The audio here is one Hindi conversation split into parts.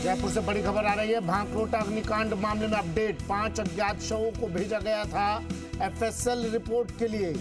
जयपुर से बड़ी खबर आ रही है। भांकरोटा अग्निकांड मामले में अपडेट। 5 अज्ञात शवों को भेजा गया था एफएसएल रिपोर्ट के लिए,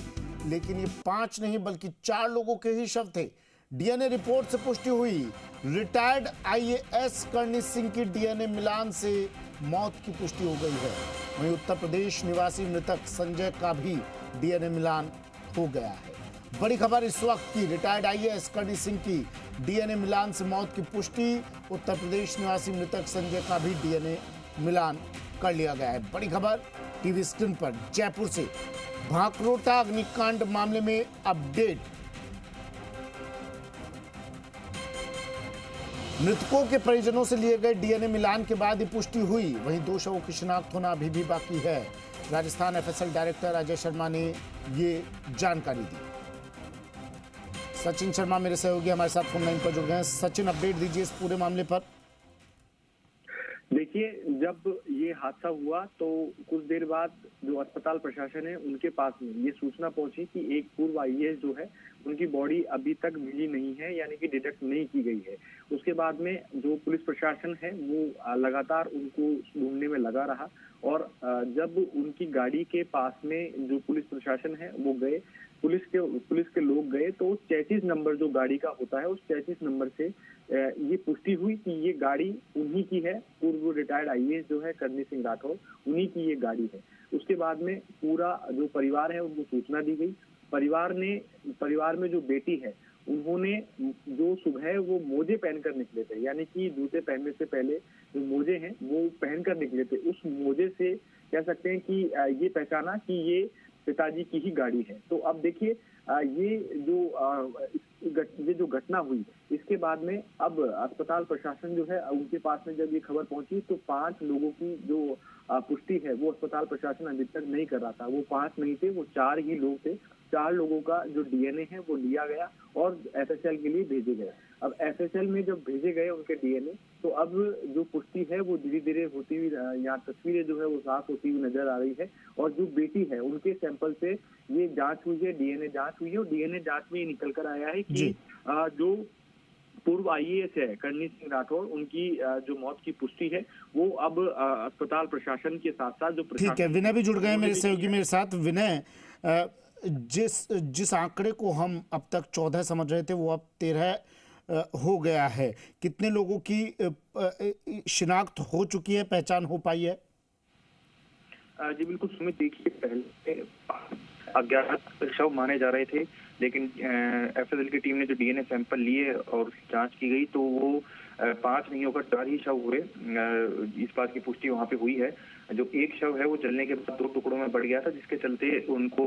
लेकिन ये 5 नहीं बल्कि 4 लोगों के ही शव थे। डीएनए रिपोर्ट से पुष्टि हुई। रिटायर्ड आईएएस कर्णी सिंह की डीएनए मिलान से मौत की पुष्टि हो गई है। वहीं उत्तर प्रदेश निवासी मृतक संजय का भी डीएनए मिलान हो गया है। बड़ी खबर इस वक्त की, रिटायर्ड आईएएस कर्णी सिंह की डीएनए मिलान से मौत की पुष्टि। उत्तर प्रदेश निवासी मृतक संजय का भी डीएनए मिलान कर लिया गया है। बड़ी खबर टीवी स्क्रीन पर जयपुर से। भांकरोटा अग्निकांड मामले में अपडेट। मृतकों के परिजनों से लिए गए डीएनए मिलान के बाद ही पुष्टि हुई। वहीं 2 शवों की शिनाख्त होना अभी भी बाकी है। राजस्थान एफएसएल डायरेक्टर अजय शर्मा ने ये जानकारी दी। सचिन शर्मा मेरे सहयोगी हमारे साथ फोन लाइन पर जुड़ गए हैं। सचिन, अपडेट दीजिए इस पूरे मामले पर। देखिए, जब ये हादसा हुआ तो कुछ देर बाद जो अस्पताल प्रशासन है उनके पास में ये सूचना पहुंची कि एक पूर्व आईएएस जो है उनकी बॉडी अभी तक मिली नहीं है, यानी कि डिटेक्ट नहीं की गई है। उसके बाद में जो पुलिस प्रशासन है वो लगातार उनको ढूंढने में लगा रहा और जब उनकी गाड़ी के पास में जो पुलिस प्रशासन है वो गए, पुलिस के लोग गए, तो 33 नंबर जो गाड़ी का होता है उस 33 नंबर से ये पुष्टि हुई कि ये गाड़ी उन्हीं की है। पूर्व रिटायर्ड आईएएस जो है कर्णी सिंह राठौर, उन्हीं की ये गाड़ी है। उसके बाद में पूरा जो परिवार है उनको सूचना दी गई। परिवार में जो बेटी है उन्होंने जो सुबह वो मोजे पहनकर निकले थे, यानी कि जूते पहनने से पहले जो मोजे हैं वो पहनकर निकले थे, उस मोजे से कह सकते हैं कि ये पहचाना कि ये पिताजी की ही गाड़ी है। तो अब देखिए, ये जो घटना हुई इसके बाद में अब अस्पताल प्रशासन जो है उनके पास में जब ये खबर पहुंची तो 5 लोगों की जो पुष्टि है वो अस्पताल प्रशासन अभी तक नहीं कर रहा था। वो 5 नहीं थे, वो 4 ही लोग थे। 4 लोगों का जो डीएनए है वो लिया गया और एफएसएल के लिए भेजे गए। अब एफएसएल में जब भेजे गए उनके डीएनए, तो अब जो पुष्टि है वो धीरे धीरे होती हुई यहाँ तस्वीरें जो है वो साफ होती हुई नजर आ रही है। और जो बेटी है उनके सैंपल से ये जांच हुई है, डीएनए जांच हुई है और डीएनए जांच में ये निकल कर आया है कि जो पूर्व आईएएस है कर्णी सिंह राठौर, उनकी जो मौत की पुष्टि है वो अब अस्पताल प्रशासन के साथ साथ जो ठीक है, विनय भी जुड़ गए मेरे सहयोगी मेरे साथ। विनय, जिस आंकड़े को हम अब तक 14 समझ रहे थे वो अब 13 हो गया है। कितने लोगों की शिनाख्त हो चुकी है, पहचान हो पाई है? जी बिल्कुल सुमित, देखिए पहले अज्ञात शव माने जा रहे थे, लेकिन एफएसएल की टीम ने जो डीएनए सैंपल लिए और उसकी जांच की गई तो वो 5 नहीं होकर 4 ही शव हुए। इस बात की पुष्टि वहां पे हुई है। जो एक शव है वो जलने के बाद 2 टुकड़ों में बढ़ गया था, जिसके चलते उनको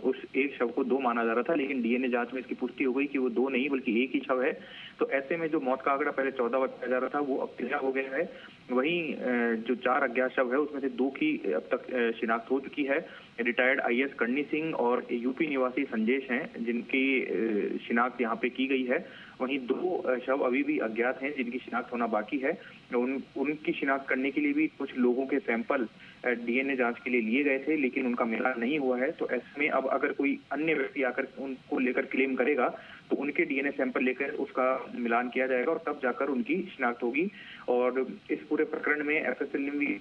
उस एक शव को 2 माना जा रहा था, लेकिन डीएनए जांच में इसकी पुष्टि हो गई कि वो 2 नहीं बल्कि 1 ही शव है। तो ऐसे में जो मौत का आंकड़ा पहले 14 बताया जा रहा था वो अब 13 हो गया है। वहीं जो 4 अज्ञात शव है उसमें से 2 की अब तक शिनाख्त हो चुकी है। रिटायर्ड आईएएस कर्णी सिंह और यूपी निवासी संजेश हैं जिनकी शिनाख्त यहाँ पे की गई है। वहीं 2 शव अभी भी अज्ञात हैं जिनकी शिनाख्त होना बाकी है। उनकी शिनाख्त करने के लिए भी कुछ लोगों के सैंपल डीएनए जांच के लिए लिए गए थे, लेकिन उनका मिलान नहीं हुआ है। तो ऐसे में अब अगर कोई अन्य व्यक्ति आकर उनको लेकर क्लेम करेगा तो उनके डीएनए सैंपल लेकर उसका मिलान किया जाएगा और तब जाकर उनकी शिनाख्त होगी। और इस पूरे प्रकरण में एफएसएल ने भी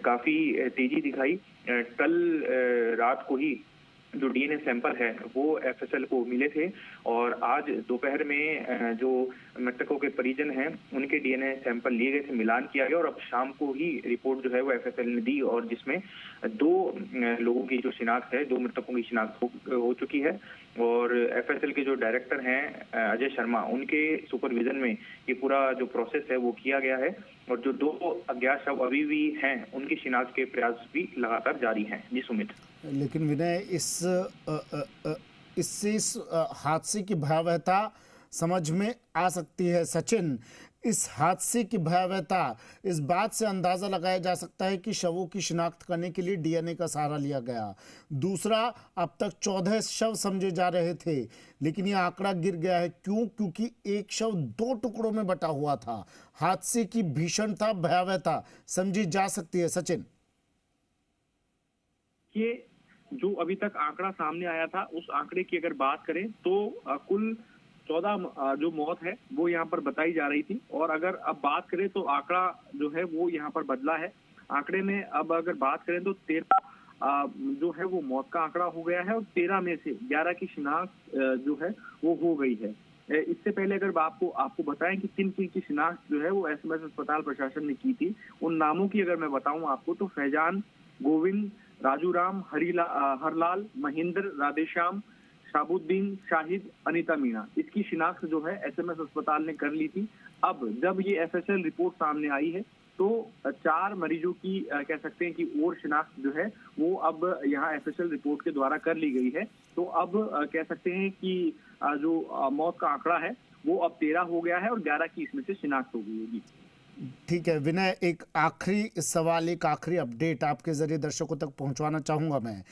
काफी तेजी दिखाई। कल रात को ही जो डीएनए सैंपल है वो एफएसएल को मिले थे और आज दोपहर में जो मृतकों के परिजन हैं उनके डीएनए सैंपल लिए गए थे, मिलान किया गया और अब शाम को ही रिपोर्ट जो है वो एफएसएल ने दी और जिसमें 2 लोगों की जो शिनाख्त है, 2 मृतकों की शिनाख्त हो चुकी है। और एफएसएल के जो डायरेक्टर हैं अजय शर्मा, उनके सुपरविजन में ये पूरा जो प्रोसेस है वो किया गया है और जो 2 अज्ञात शव अभी भी हैं उनकी शिनाख्त के प्रयास भी लगातार जारी हैं। जी सुमित। लेकिन विनय, इससे इस हादसे की भयावहता समझ में आ सकती है। सचिन, इस हादसे की भयावहता इस बात से अंदाजा लगाया जा सकता है कि शवों की शिनाख्त करने के लिए डीएनए का सहारा लिया गया। दूसरा, अब तक 14 शव समझे जा रहे थे, लेकिन यह आंकड़ा गिर गया है। क्यों? क्योंकि एक शव 2 टुकड़ों में बटा हुआ था। हादसे की भीषणता, भयावहता समझी जा सकती है। सचिन, ये जो अभी तक आंकड़ा सामने आया था उस आंकड़े की अगर बात करें तो कुल 14 जो मौत है वो यहाँ पर बताई जा रही थी। और अगर अब बात करें तो आंकड़ा जो है वो यहाँ पर बदला है। आंकड़े में अब अगर बात करें तो 13 जो है वो मौत का आंकड़ा हो गया है और 13 में से 11 की शिनाख्त जो है वो हो गई है। इससे पहले अगर आपको बताएं कि किन किन की शिनाख्त जो है वो एसएमएस अस्पताल प्रशासन ने की थी, उन नामों की अगर मैं बताऊं आपको तो फैजान, गोविंद, राजू राम, हरलाल, महेंद्र, राधेश्याम, शाबुद्दीन, शाहिद, अनीता मीणा, इसकी शिनाख्त जो है एसएमएस अस्पताल ने कर ली थी। अब जब ये एफएसएल रिपोर्ट सामने आई है तो 4 मरीजों की कह सकते हैं कि और शिनाख्त जो है वो अब यहाँ एफएसएल रिपोर्ट के द्वारा कर ली गई है। तो अब कह सकते हैं कि जो मौत का आंकड़ा है वो अब 13 हो गया है और 11 की इसमें से शिनाख्त हो गई होगी। ठीक है विनय, एक आखिरी सवाल, एक आखिरी अपडेट आपके जरिए दर्शकों तक पहुंचवाना चाहूंगा मैं।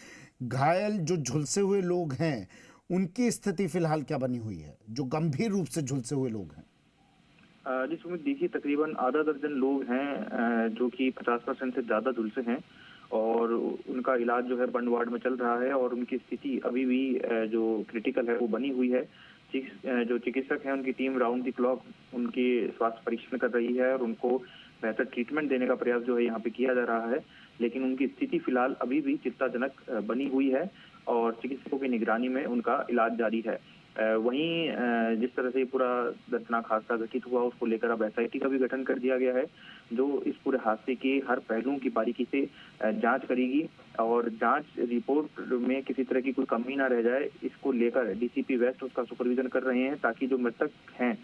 घायल जो झुलसे हुए लोग हैं उनकी स्थिति फिलहाल क्या बनी हुई है, जो गंभीर रूप से झुलसे हुए लोग हैं? जी सुमित, देखिए तकरीबन आधा दर्जन लोग हैं जो कि 50% से ज्यादा झुलसे हैं और उनका इलाज जो है बंड वार्ड में चल रहा है और उनकी स्थिति अभी भी जो क्रिटिकल है वो बनी हुई है। जो चिकित्सक हैं उनकी टीम राउंड द क्लॉक उनकी स्वास्थ्य परीक्षण कर रही है और उनको बेहतर ट्रीटमेंट देने का प्रयास जो है यहाँ पे किया जा रहा है, लेकिन उनकी स्थिति फिलहाल अभी भी चिंताजनक बनी हुई है और चिकित्सकों की निगरानी में उनका इलाज जारी है। वहीं जिस तरह से पूरा दर्दनाक हादसा घटित हुआ उसको लेकर अब एसआईटी का भी गठन कर दिया गया है जो इस पूरे हादसे के हर पहलुओं की बारीकी से जांच करेगी और जांच रिपोर्ट में किसी तरह की कोई कमी ना रह जाए, इसको लेकर डीसीपी वेस्ट उसका सुपरविजन कर रहे हैं ताकि जो मृतक हैं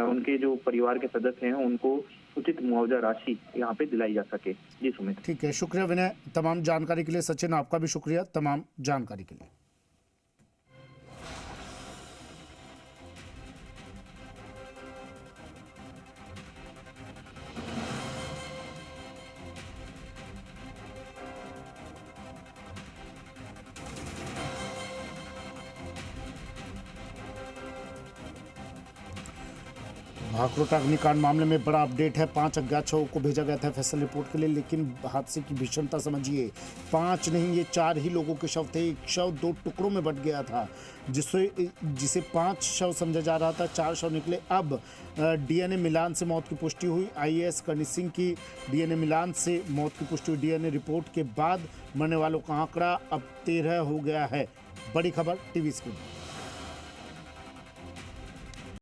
उनके जो परिवार के सदस्य हैं उनको उचित मुआवजा राशि यहाँ पे दिलाई जा सके। जी सुमित। ठीक है, शुक्रिया विनय तमाम जानकारी के लिए। सचिन, आपका भी शुक्रिया तमाम जानकारी के लिए। भाखरोटा अग्निकांड मामले में बड़ा अपडेट है। 5 अज्ञात शवों को भेजा गया था एफएसएल रिपोर्ट के लिए, लेकिन हादसे की भीषणता समझिए, 5 नहीं ये 4 ही लोगों के शव थे। एक शव 2 टुकड़ों में बट गया था जिसे 5 शव समझा जा रहा था, 4 शव निकले। अब डीएनए मिलान से मौत की पुष्टि हुई। आईएएस करणी सिंह की डीएनए मिलान से मौत की पुष्टि हुई। डीएनए रिपोर्ट के बाद मरने वालों का आंकड़ा अब 13 हो गया है। बड़ी खबर टीवी स्क्रीन।